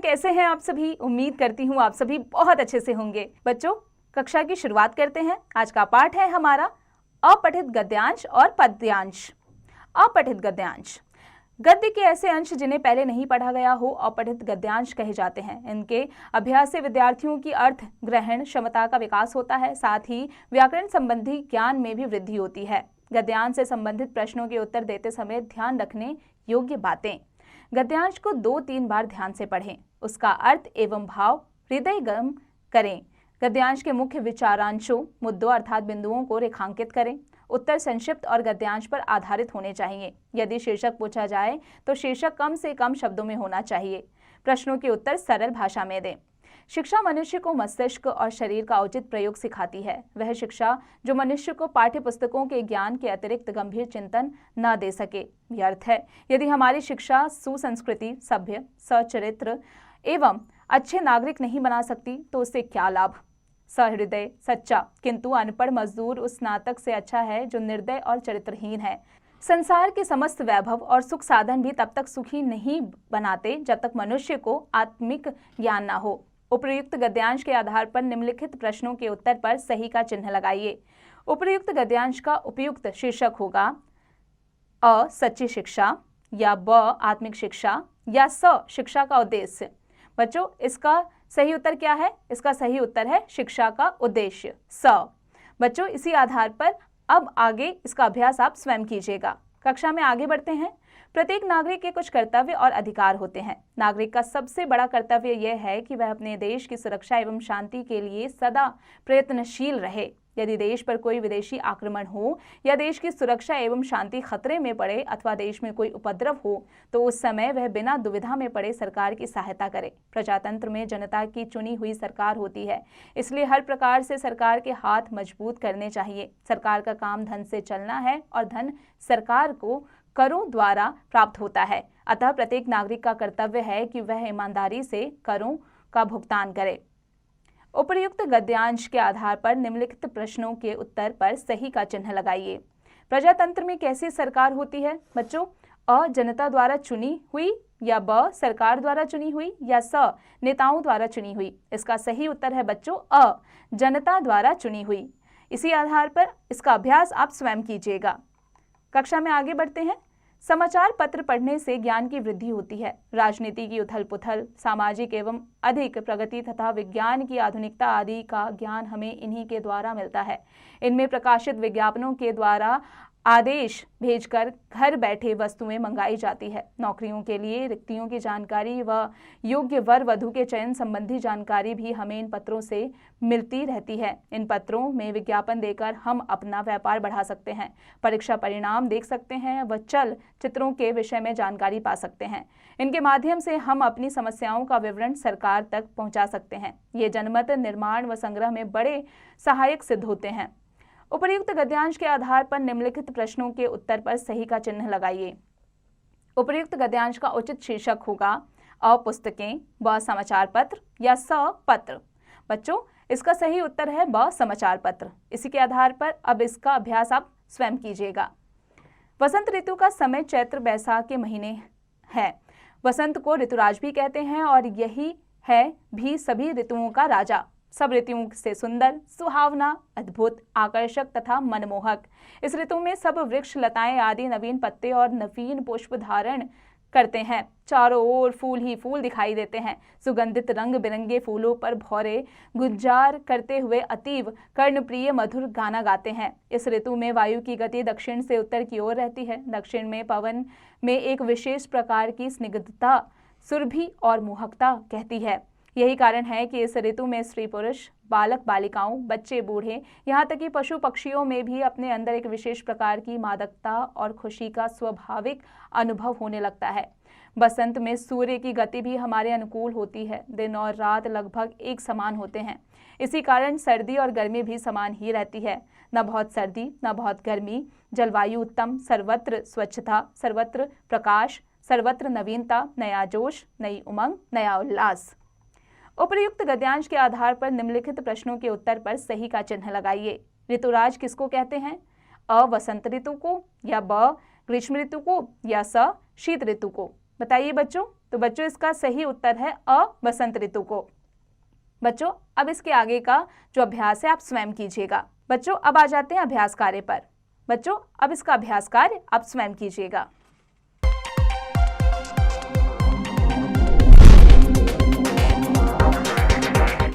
कैसे हैं आप सभी? उम्मीद करती हूँ आप सभी बहुत अच्छे से होंगे। बच्चों, कक्षा की शुरुआत करते हैं। आज का पाठ है हमारा अपठित गद्यांश और पद्यांश। अपठित गद्यांश गद्य के ऐसे अंश जिन्हें पहले नहीं पढ़ा गया हो अपठित गद्यांश कहे जाते हैं। इनके अभ्यास से विद्यार्थियों की अर्थ ग्रहण क्षमता का विकास होता है, साथ ही व्याकरण संबंधी ज्ञान में भी वृद्धि होती है। गद्यांश से संबंधित प्रश्नों के उत्तर देते समय ध्यान रखने योग्य बातें। गद्यांश को 2-3 बार ध्यान से पढ़ें, उसका अर्थ एवं भाव हृदयगम करें। गद्यांश के मुख्य विचारांशों, मुद्दों अर्थात बिंदुओं को रेखांकित करें। उत्तर संक्षिप्त और गद्यांश पर आधारित होने चाहिए। यदि शीर्षक पूछा जाए तो शीर्षक कम से कम शब्दों में होना चाहिए। प्रश्नों के उत्तर सरल भाषा में दें। शिक्षा मनुष्य को मस्तिष्क और शरीर का उचित प्रयोग सिखाती है। वह शिक्षा जो मनुष्य को पाठ्य पुस्तकों के ज्ञान के अतिरिक्त गंभीर चिंतन न दे सके व्यर्थ है। यदि हमारी शिक्षा सुसंस्कृति, सभ्य, सचरित्र एवं अच्छे नागरिक नहीं बना सकती तो उससे क्या लाभ। सहृदय, सच्चा किंतु अनपढ़ मजदूर उस स्नातक से अच्छा है जो निर्दय और चरित्रहीन है। संसार के समस्त वैभव और सुख साधन भी तब तक सुखी नहीं बनाते जब तक मनुष्य को आत्मिक ज्ञान न हो। उपर्युक्त गद्यांश के आधार पर निम्नलिखित प्रश्नों के उत्तर पर सही का चिन्ह लगाइए। उपर्युक्त गद्यांश का उपयुक्त शीर्षक होगा अ सच्ची शिक्षा, या ब आत्मिक शिक्षा, या स शिक्षा का उद्देश्य। बच्चों, इसका सही उत्तर क्या है? इसका सही उत्तर है शिक्षा का उद्देश्य, स। बच्चों, इसी आधार पर अब आगे इसका अभ्यास आप स्वयं कीजिएगा। कक्षा में आगे बढ़ते हैं। प्रत्येक नागरिक के कुछ कर्तव्य और अधिकार होते हैं। नागरिक का सबसे बड़ा कर्तव्य यह है कि वह अपने देश की सुरक्षा एवं शांति के लिए सदा प्रयत्नशील रहे। यदि देश पर कोई विदेशी आक्रमण हो या देश की सुरक्षा एवं शांति खतरे में पड़े अथवा देश में कोई उपद्रव हो तो उस समय वह बिना दुविधा में पड़े सरकार की सहायता करे। प्रजातंत्र में जनता की चुनी हुई सरकार होती है, इसलिए हर प्रकार से सरकार के हाथ मजबूत करने चाहिए। सरकार का काम धन से चलना है और धन सरकार को करों द्वारा प्राप्त होता है। अतः प्रत्येक नागरिक का कर्तव्य है कि वह ईमानदारी से करों का भुगतान करे। उपर्युक्त गद्यांश के आधार पर निम्नलिखित प्रश्नों के उत्तर पर सही का चिन्ह लगाइए। प्रजातंत्र में कैसी सरकार होती है? बच्चों, अ जनता द्वारा चुनी हुई, या ब सरकार द्वारा चुनी हुई, या स नेताओं द्वारा चुनी हुई। इसका सही उत्तर है बच्चों अ जनता द्वारा चुनी हुई। इसी आधार पर इसका अभ्यास आप स्वयं कीजिएगा। कक्षा में आगे बढ़ते हैं। समाचार पत्र पढ़ने से ज्ञान की वृद्धि होती है। राजनीति की उथल पुथल, सामाजिक एवं अधिक प्रगति तथा विज्ञान की आधुनिकता आदि का ज्ञान हमें इन्हीं के द्वारा मिलता है। इनमें प्रकाशित विज्ञापनों के द्वारा आदेश भेजकर घर बैठे वस्तुएं मंगाई जाती है। नौकरियों के लिए रिक्तियों की जानकारी व योग्य वर वधु के चयन संबंधी जानकारी भी हमें इन पत्रों से मिलती रहती है। इन पत्रों में विज्ञापन देकर हम अपना व्यापार बढ़ा सकते हैं, परीक्षा परिणाम देख सकते हैं व चल चित्रों के विषय में जानकारी पा सकते हैं। इनके माध्यम से हम अपनी समस्याओं का विवरण सरकार तक पहुंचा सकते हैं। ये जनमत निर्माण व संग्रह में बड़े सहायक सिद्ध होते हैं। उपर्युक्त गद्यांश के आधार पर निम्नलिखित प्रश्नों के उत्तर पर सही का चिन्ह लगाइए। उपर्युक्त गद्यांश का उचित शीर्षक होगा अ पुस्तकें, ब समाचार पत्र, या स पत्र। बच्चों, इसका सही उत्तर है ब समाचार पत्र। इसी के आधार पर अब इसका अभ्यास आप स्वयं कीजिएगा। वसंत ऋतु का समय चैत्र बैसाख के महीने है। वसंत को ऋतुराज भी कहते हैं और यही है भी सभी ऋतुओं का राजा। सब ऋतुओं से सुंदर, सुहावना, अद्भुत, आकर्षक तथा मनमोहक। इस ऋतु में सब वृक्ष लताएं आदि नवीन पत्ते और नवीन पुष्प धारण करते हैं। चारों ओर फूल ही फूल दिखाई देते हैं। सुगंधित रंग बिरंगे फूलों पर भौरे गुंजार करते हुए अतीव कर्णप्रिय मधुर गाना गाते हैं। इस ऋतु में वायु की गति दक्षिण से उत्तर की ओर रहती है। दक्षिण में पवन में एक विशेष प्रकार की स्निग्धता, सुरभि और मोहकता कहती है। यही कारण है कि इस ऋतु में स्त्री पुरुष, बालक बालिकाओं, बच्चे बूढ़े, यहाँ तक कि पशु पक्षियों में भी अपने अंदर एक विशेष प्रकार की मादकता और खुशी का स्वाभाविक अनुभव होने लगता है। बसंत में सूर्य की गति भी हमारे अनुकूल होती है। दिन और रात लगभग एक समान होते हैं। इसी कारण सर्दी और गर्मी भी समान ही रहती है। न बहुत सर्दी न बहुत गर्मी। जलवायु उत्तम, सर्वत्र स्वच्छता, सर्वत्र प्रकाश, सर्वत्र नवीनता, नया जोश, नई उमंग, नया उल्लास। उपर्युक्त गद्यांश के आधार पर निम्नलिखित प्रश्नों के उत्तर पर सही का चिन्ह लगाइए। ऋतुराज किसको कहते हैं? अ वसंत ऋतु को, या ब ग्रीष्म ऋतु को, या स शीत ऋतु को। बताइए बच्चों। तो बच्चों इसका सही उत्तर है अ, बसंत ऋतु को। बच्चों अब इसके आगे का जो अभ्यास है आप स्वयं कीजिएगा। बच्चों अब आ जाते हैं अभ्यास कार्य पर। बच्चों अब इसका अभ्यास कार्य आप स्वयं कीजिएगा।